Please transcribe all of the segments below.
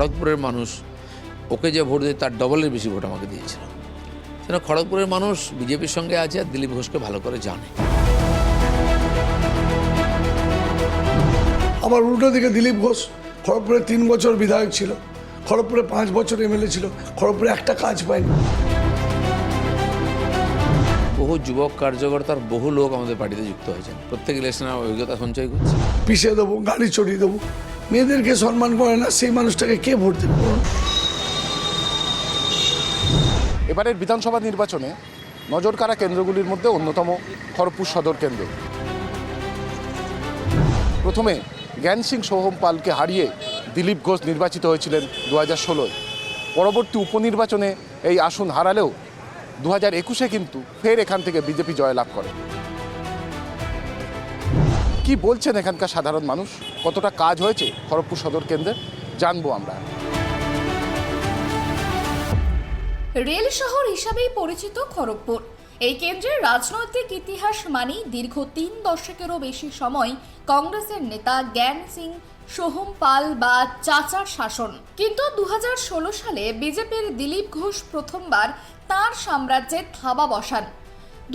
খড়গপুরের মানুষ ওকে যে ভোট দেয় তার ডবলের বেশি ভোট আমাকে দিয়েছিল। সেটা খড়গপুরের মানুষ বিজেপির সঙ্গে আছে আর দিলীপ ঘোষকে ভালো করে জানে। আবার উল্টো দিকে দিলীপ ঘোষ খড়গপুরে 3 বছর বিধায়ক ছিল, খড়গপুরে 5 বছর এমএলএ ছিল, খড়গপুরে একটা কাজ পায়নি। বহু যুবক কার্যকর্তার বহু লোক আমাদের পার্টিতে যুক্ত হয়েছেন, প্রত্যেক ইলেকশনে অভিজ্ঞতা সঞ্চয় করছে। পিছিয়ে দেবো, গাড়ি চড়িয়ে দেবো, মেয়েদেরকে সম্মান করে না, সেই মানুষটাকে কে ভোট দেবে? এবারের বিধানসভা নির্বাচনে নজরকাড়া কেন্দ্রগুলির মধ্যে অন্যতম খড়গপুর সদর কেন্দ্র। প্রথমে জ্ঞান সিং সোহম পালকে হারিয়ে দিলীপ ঘোষ নির্বাচিত হয়েছিলেন 2016-য়। পরবর্তী উপনির্বাচনে এই আসন হারালেও 2021-এ কিন্তু ফের এখান থেকে বিজেপি জয়লাভ করে। কি বলছেন এখানকার সাধারণ মানুষ, কতটা কাজ হয়েছে খড়গপুর সদর কেন্দ্রে, জানবো আমরা। রেল শহর হিসাবেই পরিচিত খড়গপুর। এই কেন্দ্রের রাজনৈতিক ইতিহাস মানি দীর্ঘ 3 দশকেরও বেশি সময় কংগ্রেসের নেতা জ্ঞান সিং সোহম পাল বা চাচার শাসন। কিন্তু 2016 সালে বিজেপির দিলীপ ঘোষ প্রথমবার তাঁর সাম্রাজ্যে থাবা বসান।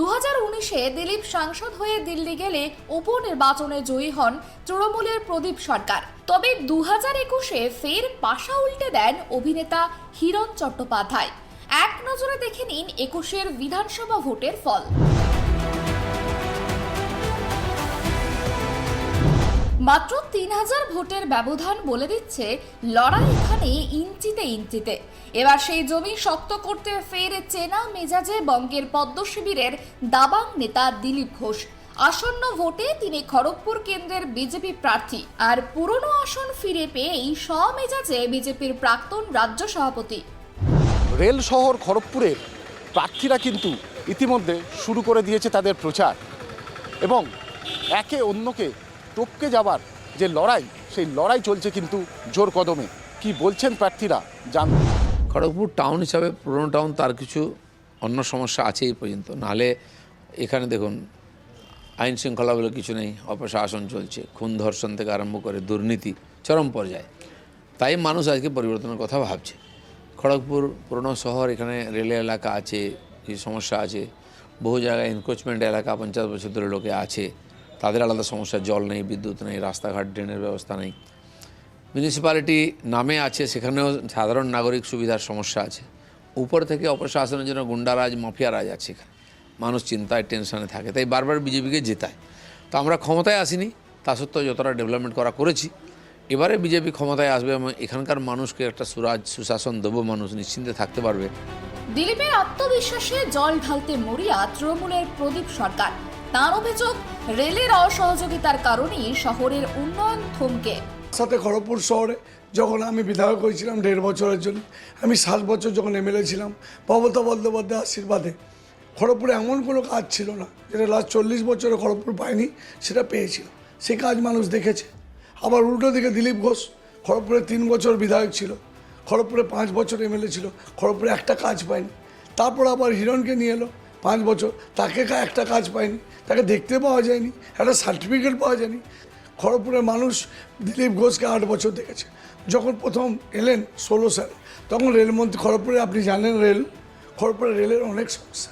2019-এ দিলীপ সাংসদ হয়ে দিল্লি গেলে উপনির্বাচনে জয়ী হন তৃণমূলের প্রদীপ সরকার। তবে 2021-এ ফের পাশা উল্টে দেন অভিনেতা হিরণ চট্টোপাধ্যায়। এক নজরে দেখে নিন 21-এর বিধানসভা ভোটের ফল। মাত্র 3000 ভোটের ব্যবধান বলে দিচ্ছে লড়াই এখানে ইঞ্চিতে ইঞ্চিতে। এবার সেই জমি শক্ত করতে ফের চেনা মেজাজে বঙ্গের পদ্ম শিবিরের দাবাং নেতা দিলীপ ঘোষ। আসন্ন ভোটে তিনি খড়গপুর কেন্দ্রের বিজেপি প্রার্থী, আর পুরনো আসন ফিরে পেয়েই স্বমেজাজে বিজেপির প্রাক্তন রাজ্য সভাপতি। রেল শহর খড়গপুরের প্রার্থীরা কিন্তু ইতিমধ্যে শুরু করে দিয়েছে তাদের প্রচার, এবং একে অন্যকে টপকে যাবার যে লড়াই, সেই লড়াই চলছে কিন্তু জোর কদমে। কি বলছেন প্রার্থীরা, জানব। খড়গপুর টাউন হিসাবে পুরনো টাউন, তার কিছু অন্য সমস্যা আছে এই পর্যন্ত। নাহলে এখানে দেখুন আইন শৃঙ্খলা বলে কিছু নেই, অপশাসন চলছে, খুন ধর্ষণ থেকে আরম্ভ করে দুর্নীতি চরম পর্যায়ে। তাই মানুষ আজকে পরিবর্তনের কথা ভাবছে। খড়গপুর পুরনো শহর, এখানে রেলের এলাকা আছে, এই সমস্যা আছে। বহু জায়গায় এনক্রোচমেন্ট এলাকা 50 বছর ধরে লোকে আছে, তাদের আলাদা সমস্যা, জল নেই, বিদ্যুৎ নেই, রাস্তাঘাট ড্রেনের ব্যবস্থা নেই। মিউনিসিপ্যালিটি নামে আছে, সেখানেও সাধারণ নাগরিক সুবিধার সমস্যা আছে। উপর থেকে অপশাসনের জন্য গুন্ডারাজ, মাফিয়ারাজ আছে, এখানে মানুষ চিন্তায় টেনশনে থাকে, তাই বারবার বিজেপিকে জেতায়। তো আমরা ক্ষমতায় আসিনি, তা সত্ত্বেও যতটা ডেভেলপমেন্ট করেছি। এবারে বিজেপি ক্ষমতায় আসবে এবং এখানকার মানুষকে একটা সুশাসন দেবো, মানুষ নিশ্চিন্তে থাকতে পারবে। দিলীপের আত্মবিশ্বাসে জল ঢালতে মরিয়া তৃণমূলের প্রদীপ সরকার। তাঁর অভিযোগ, রেলের অসহযোগিতার কারণেই শহরের উন্নয়ন থমকে। সাথে খড়গপুর শহরে যখন আমি বিধায়ক হয়েছিলাম 1.5 বছরের জন্য, আমি 7 বছর যখন এমএলএ ছিলাম, মমতা বন্দ্যোপাধ্যায়ের আশীর্বাদে খড়গপুরে এমন কোনো কাজ ছিল না যেটা লাস্ট 40 বছরে খড়গপুর পায়নি, সেটা পেয়েছিল। সেই কাজ মানুষ দেখেছে। আবার উল্টো দিকে দিলীপ ঘোষ খড়গপুরে 3 বছর বিধায়ক ছিল, খড়গপুরে 5 বছর এমএলএ ছিল, খড়গপুরে একটা কাজ পায়নি। তারপর আবার হিরণকে নিয়ে এলো 5 বছর, তাকে একটা কাজ পায়নি, তাকে দেখতে পাওয়া যায়নি, একটা সার্টিফিকেট পাওয়া যায়নি। খড়গপুরের মানুষ দিলীপ ঘোষকে 8 বছর দেখেছে। যখন প্রথম এলেন 16 সালে, তখন রেলমন্ত্রী, খড়গপুরে আপনি জানেন খড়গপুরে রেলের অনেক সমস্যা,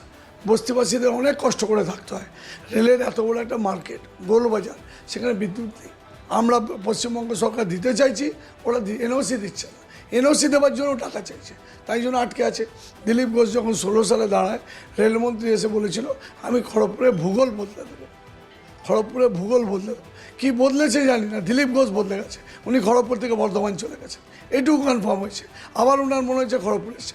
বস্তিবাসীদের অনেক কষ্ট করে থাকতে হয়। রেলের এত বড় একটা মার্কেট, গোলবাজার, সেখানে বিদ্যুৎ নেই। আমরা পশ্চিমবঙ্গ সরকার দিতে চাইছি, ওরা এনওসি দিচ্ছে না, এনওসি দেওয়ার জন্য টাকা চাইছে, তাই জন্য আটকে আছে। দিলীপ ঘোষ যখন 16 সালে দাঁড়ায়, রেলমন্ত্রী এসে বলেছিল আমি খড়গপুরে ভূগোল বদলে দেবো, খড়গপুরে ভূগোল বদলে দেবো। কী বদলেছে জানি না, দিলীপ ঘোষ বদলে গেছে। উনি খড়গপুর থেকে বর্ধমান চলে গেছে, এটুকু কনফার্ম হয়েছে। আবার ওনার মনে হচ্ছে খড়গপুর এসছে।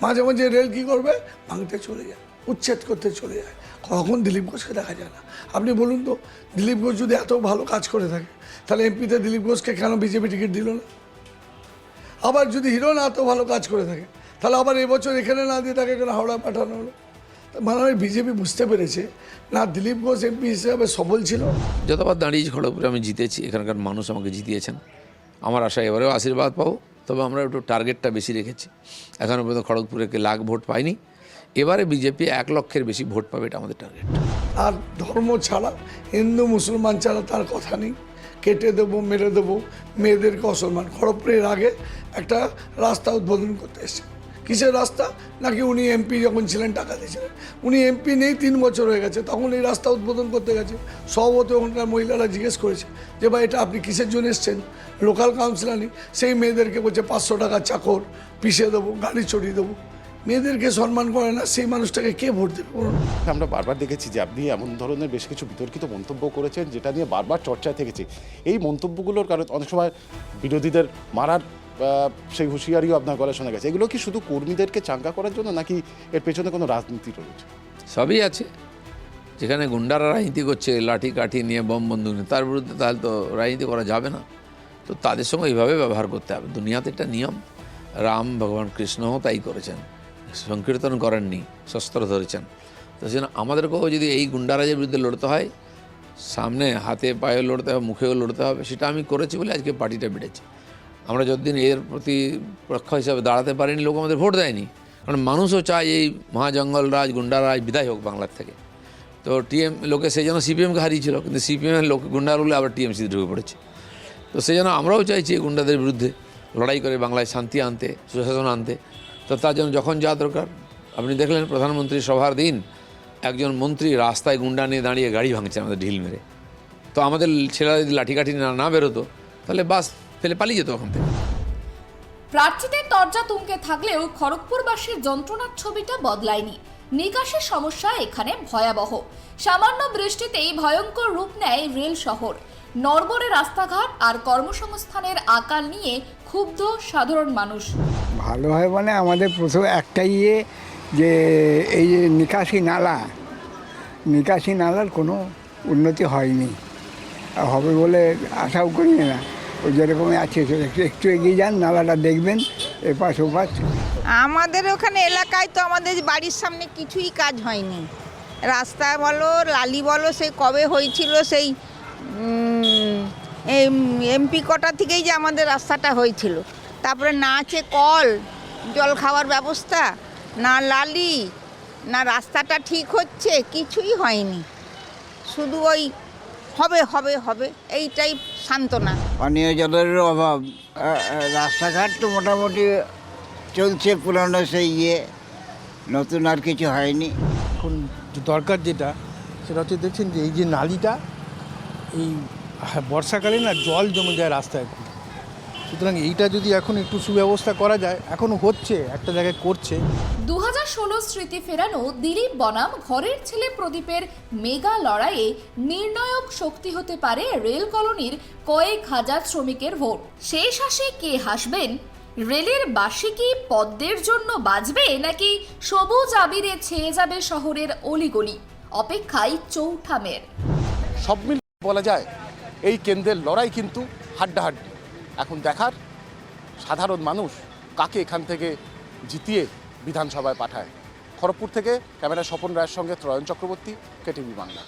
মাঝে মাঝে রেল কী করবে, ভাঙতে চলে যায়, উচ্ছেদ করতে চলে যায়। কখন দিলীপ ঘোষকে দেখা যায় না। আপনি বলুন তো, দিলীপ ঘোষ যদি এত ভালো কাজ করে থাকে, তাহলে এমপিতে দিলীপ ঘোষকে কেন বিজেপি টিকিট দিল না? আবার যদি হিরণ এত ভালো কাজ করে থাকে, তাহলে আবার এবছর এখানে না দিয়ে তাকে কেন হাওড়া পাঠানো হলো? মানে বিজেপি বুঝতে পেরেছে না দিলীপ ঘোষ এমপি হিসেবে সফল ছিল। যতবার দাঁড়িয়েছি খড়গপুরে আমি জিতেছি, এখানকার মানুষ আমাকে জিতিয়েছেন। আমার আশা এবারেও আশীর্বাদ পাবো, তবে আমরা একটু টার্গেটটা বেশি রেখেছি। এখনও পর্যন্ত খড়গপুরে লাখ ভোট পাইনি, এবারে বিজেপি 1 লক্ষের বেশি ভোট পাবে, এটা আমাদের টার্গেট। আর ধর্ম ছাড়া, হিন্দু মুসলমান ছাড়া তার কথা নেই। কেটে দেবো, মেরে দেবো, মেয়েদেরকে অসম্মান। খড়গপুরের আগে একটা রাস্তা উদ্বোধন করতে এসেছে। কিসের রাস্তা? নাকি উনি এমপি যখন ছিলেন টাকা দিয়েছিলেন। উনি এমপি নেই 3 বছর হয়ে গেছে, তখন এই রাস্তা উদ্বোধন করতে গেছে। সভাপতি ওখানকার মহিলারা জিজ্ঞেস করেছে যে ভাই এটা আপনি কিসের জন্য এসছেন? লোকাল কাউন্সিলর নেই। সেই মেয়েদেরকে বলছে 500 টাকা চাকর, পিষে দেবো, গাড়ি চড়িয়ে দেবো। মেয়েদেরকে সম্মান করে না, সেই মানুষটাকে কে ভোট দেবে বলুন? আমরা বারবার দেখেছি যে আপনি এমন ধরনের বেশ কিছু বিতর্কিত মন্তব্য করেছেন যেটা নিয়ে বারবার চর্চায় থেকেছে। এই মন্তব্যগুলোর কারণে অনেক সময় বিরোধীদের মারার সেই হুঁশিয়ারিও আপনার গলায় শোনা গেছে। এগুলো কি শুধু কর্মীদেরকে চাঙ্গা করার জন্য, নাকি এর পেছনে কোনো রাজনীতি রয়েছে? সবই আছে। যেখানে গুন্ডারা রাজনীতি করছে লাঠি কাঠি নিয়ে, বম বন্দুক নিয়ে, তার বিরুদ্ধে তাহলে তো রাজনীতি করা যাবে না। তো তাদের সঙ্গে এইভাবে ব্যবহার করতে হবে। দুনিয়াতে একটা নিয়ম। রাম ভগবান কৃষ্ণও তাই করেছেন, সংকীর্তন করেননি, শস্ত্র ধরেছেন। তো সেজন্য আমাদেরকেও যদি এই গুন্ডারাজের বিরুদ্ধে লড়তে হয়, সামনে হাতে পায়ে লড়তে হবে, মুখেও লড়তে হবে। সেটা আমি করেছি বলে আজকে পার্টিটা বেড়েছে। আমরা যতদিন এর প্রতি পক্ষ হিসাবে দাঁড়াতে পারিনি, লোক আমাদের ভোট দেয়নি। কারণ মানুষও চায় এই মহাজঙ্গলরাজ গুন্ডারাজ বিদায় হোক বাংলার থেকে। তো লোকে সেই জন্য সিপিএমকে হারিয়েছিল, কিন্তু সিপিএমের লোক গুন্ডাগুলো আবার টিএমসিতে ঢুকে পড়েছে। তো সেই জন্য আমরাও চাইছি এই গুন্ডাদের বিরুদ্ধে লড়াই করে বাংলায় শান্তি আনতে, সুশাসন আনতে। তো তার জন্য যখন যা দরকার, আপনি দেখলেন প্রধানমন্ত্রী সভার দিন একজন মন্ত্রী রাস্তায় গুন্ডা নিয়ে দাঁড়িয়ে গাড়ি ভাঙছে আমাদের ঢিল মেরে। তো আমাদের ছেলেরা যদি লাঠিকাঠি না বেরোতো তাহলে বাস ফেলে পালিয়ে যেত ওখান থেকে। প্রার্থীদের তরজা তুঙ্গে থাকলেও খড়গপুরবাসীর যন্ত্রণার ছবিটা বদলায়নি। নিকাশের সমস্যা এখানে ভয়াবহ। সামান্য বৃষ্টিতেই ভয়ঙ্কর রূপ নেয় রেল শহর। নড়বড়ে রাস্তাঘাট আর কর্মসংস্থানের আকাল নিয়ে ক্ষুব্ধ সাধারণ মানুষ। ভালো হয় মানে আমাদের প্রথম একটাই যে এই যে নিকাশি নালার কোনো উন্নতি হয়নি, হবে বলে আশাও করি না। ওই যেরকমই আছে একটু এগিয়ে যান, নালাটা দেখবেন এপাশ ওপাশ। আমাদের ওখানে এলাকায় তো আমাদের বাড়ির সামনে কিছুই কাজ হয়নি। রাস্তা বলো, লালি বলো, সেই কবে হয়েছিল, সেই এমপি কটা থেকেই যে আমাদের রাস্তাটা হয়েছিল। তারপরে না আছে কল, জল খাওয়ার ব্যবস্থা, না লালি, না রাস্তাটা ঠিক হচ্ছে, কিছুই হয়নি। শুধু ওই হবে হবে হবে এইটাই সান্ত্বনা। পানীয় জলের অভাব, রাস্তাঘাট তো মোটামুটি চলছে, পুরানো সেই নতুন আর কিছু হয়নি। এখন দরকার যেটা সেটা হচ্ছে, দেখছেন যে এই যে নালিটা, এই বর্ষাকালে না জল জমে যায় রাস্তায় খুব। সুতরাং এইটা যদি এখন একটু সুব্যবস্থা করা যায়, এখনও হচ্ছে, একটা জায়গায় করছে। 2016 স্মৃতি ফেরানো দিলীপ বনাম ঘরের ছেলে প্রদীপের মেগা লড়াইয়ে নির্ণায়ক শক্তি হতে পারে রেল কলোনির কয়েক হাজার শ্রমিকের ভোট। শেষ হাসি কে হাসবেন? রেলের বাঁশি কি পদ্মের জন্য বাজবে, নাকি সবুজ আবিরে ছেয়ে যাবে শহরের অলিগলি? অপেক্ষায় চৌঠা মের। সব মিলিয়ে বলা যায় এই কেন্দ্রের লড়াই কিন্তু হাড্ডাহাড্ডি। এখন দেখার সাধারণ মানুষ কাকে এখান থেকে জিতিয়ে বিধানসভায় পাঠায়। খড়গপুর থেকে ক্যামেরা স্বপন রায়ের সঙ্গে ত্রয়ন চক্রবর্তী, কেটিভি বাংলা।